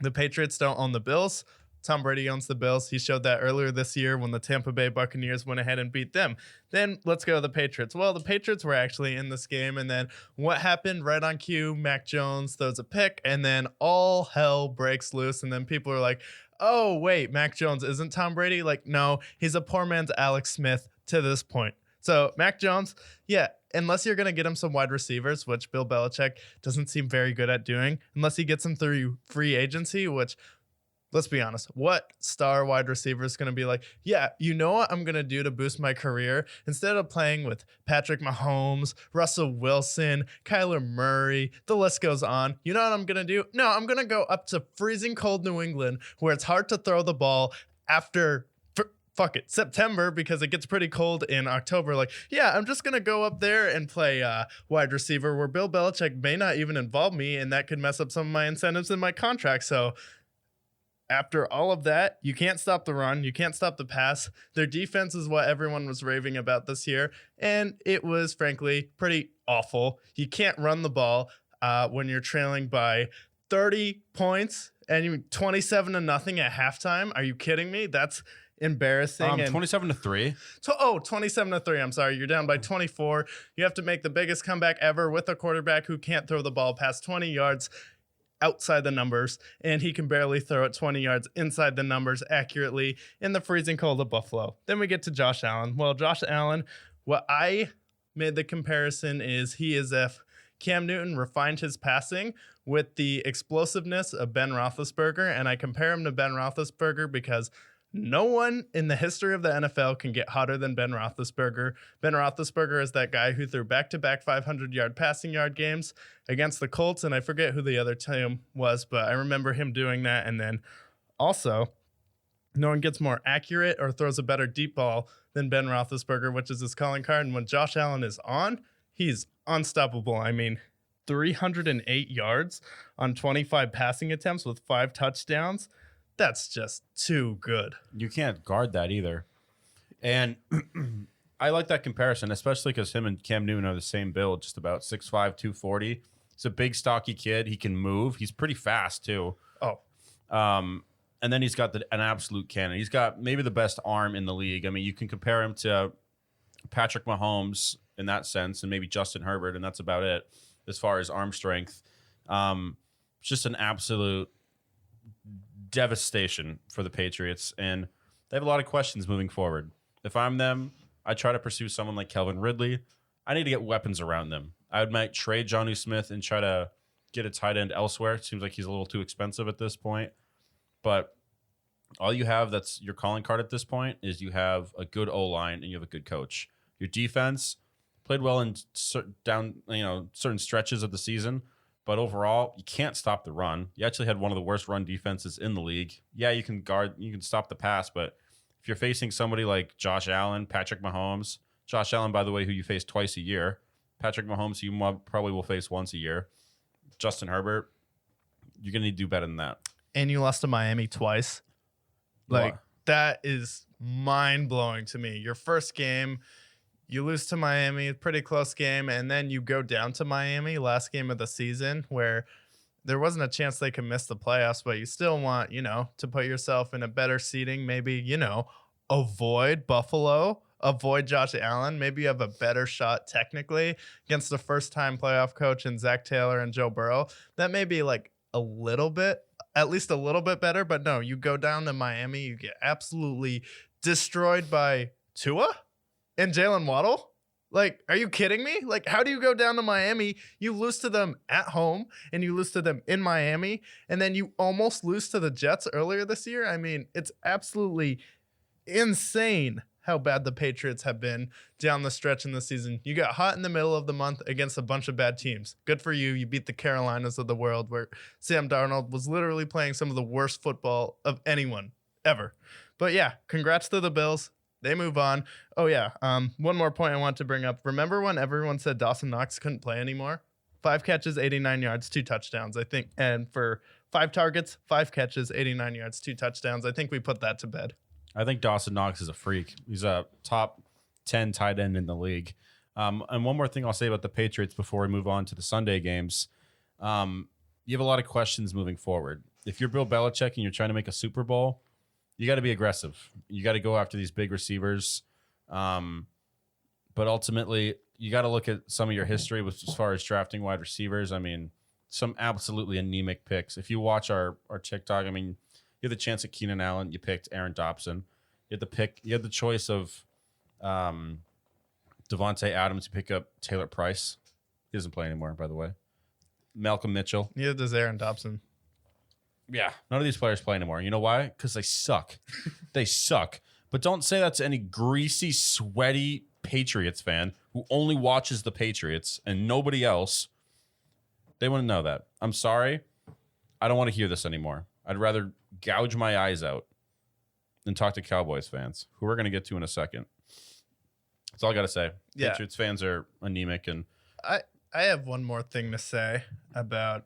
The Patriots don't own the Bills. Tom Brady owns the Bills. He showed that earlier this year when the Tampa Bay Buccaneers went ahead and beat them. Then let's go to the Patriots. Well, the Patriots were actually in this game. And then what happened right on cue? Mac Jones throws a pick and then all hell breaks loose. And then people are like, oh, wait, Mac Jones isn't Tom Brady? Like, no, he's a poor man's Alex Smith to this point. So Mac Jones, yeah, unless you're going to get him some wide receivers, which Bill Belichick doesn't seem very good at doing, unless he gets them through free agency, which, let's be honest, what star wide receiver is going to be like, yeah, you know what I'm going to do to boost my career? Instead of playing with Patrick Mahomes, Russell Wilson, Kyler Murray, the list goes on. You know what I'm going to do? No, I'm going to go up to freezing cold New England where it's hard to throw the ball after September, because it gets pretty cold in October. Like, yeah, I'm just going to go up there and play wide receiver where Bill Belichick may not even involve me, and that could mess up some of my incentives in my contract. So after all of that, you can't stop the run. You can't stop the pass. Their defense is what everyone was raving about this year, and it was, frankly, pretty awful. You can't run the ball when you're trailing by 30 points and you 27-0 at halftime. Are you kidding me? That's embarrassing. 27-3. 27-3. I'm sorry. You're down by 24. You have to make the biggest comeback ever with a quarterback who can't throw the ball past 20 yards outside the numbers, and he can barely throw it 20 yards inside the numbers accurately in the freezing cold of Buffalo. Then we get to Josh Allen. Well, Josh Allen, what I made the comparison is he is if Cam Newton refined his passing with the explosiveness of Ben Roethlisberger, and I compare him to Ben Roethlisberger because no one in the history of the NFL can get hotter than Ben Roethlisberger. Ben Roethlisberger is that guy who threw back-to-back 500-yard passing yard games against the Colts, and I forget who the other team was, but I remember him doing that. And then also, no one gets more accurate or throws a better deep ball than Ben Roethlisberger, which is his calling card. And when Josh Allen is on, he's unstoppable. I mean, 308 yards on 25 passing attempts with 5 touchdowns. That's just too good. You can't guard that either. And I like that comparison, especially because him and Cam Newton are the same build, just about 6'5", 240. He's a big, stocky kid. He can move. He's pretty fast, too. Oh. And then he's got an absolute cannon. He's got maybe the best arm in the league. I mean, you can compare him to Patrick Mahomes in that sense, and maybe Justin Herbert, and that's about it as far as arm strength. Just an absolute devastation for the Patriots, and they have a lot of questions moving forward. If I'm them, I try to pursue someone like Calvin Ridley. I need to get weapons around them. I might trade Jonnu Smith and try to get a tight end elsewhere. It seems like he's a little too expensive at this point, but all you have that's your calling card at this point is you have a good O-line and you have a good coach. Your defense played well in certain stretches of the season, but overall, you can't stop the run. You actually had one of the worst run defenses in the league. Yeah, you can stop the pass, but if you're facing somebody like Josh Allen, Patrick Mahomes, Josh Allen, by the way, who you face twice a year, Patrick Mahomes, you probably will face once a year, Justin Herbert, you're going to need to do better than that. And you lost to Miami twice. Like, that is mind-blowing to me. Your first game, you lose to Miami, pretty close game, and then you go down to Miami, last game of the season, where there wasn't a chance they could miss the playoffs, but you still want, to put yourself in a better seating, maybe, avoid Buffalo, avoid Josh Allen. Maybe you have a better shot technically against the first-time playoff coach in Zach Taylor and Joe Burrow. That may be like at least a little bit better, but no, you go down to Miami, you get absolutely destroyed by Tua and Jalen Waddle? Like, are you kidding me? Like, how do you go down to Miami? You lose to them at home, and you lose to them in Miami, and then you almost lose to the Jets earlier this year? I mean, it's absolutely insane how bad the Patriots have been down the stretch in the season. You got hot in the middle of the month against a bunch of bad teams. Good for you. You beat the Carolinas of the world, where Sam Darnold was literally playing some of the worst football of anyone ever. But yeah, congrats to the Bills. They move on. Oh, yeah. One more point I want to bring up. Remember when everyone said Dawson Knox couldn't play anymore? 5 catches, 89 yards, 2 touchdowns, I think. And for 5 targets, 5 catches, 89 yards, 2 touchdowns. I think we put that to bed. I think Dawson Knox is a freak. He's a top 10 tight end in the league. And one more thing I'll say about the Patriots before we move on to the Sunday games. You have a lot of questions moving forward. if you're Bill Belichick and you're trying to make a Super Bowl, you got to be aggressive. You got to go after these big receivers. But ultimately, you got to look at some of your history with as far as drafting wide receivers. I mean, some absolutely anemic picks. If you watch our TikTok, I mean, you had the chance at Keenan Allen. You picked Aaron Dobson. You had the choice of Devontae Adams. You pick up Taylor Price. He doesn't play anymore, by the way. Malcolm Mitchell. Neither does Aaron Dobson. Yeah, none of these players play anymore. You know why? Because they suck. They suck. But don't say that to any greasy, sweaty Patriots fan who only watches the Patriots and nobody else. They wouldn't know that. I'm sorry. I don't want to hear this anymore. I'd rather gouge my eyes out than talk to Cowboys fans, who we're going to get to in a second. That's all I got to say. Yeah. Patriots fans are anemic. And I have one more thing to say about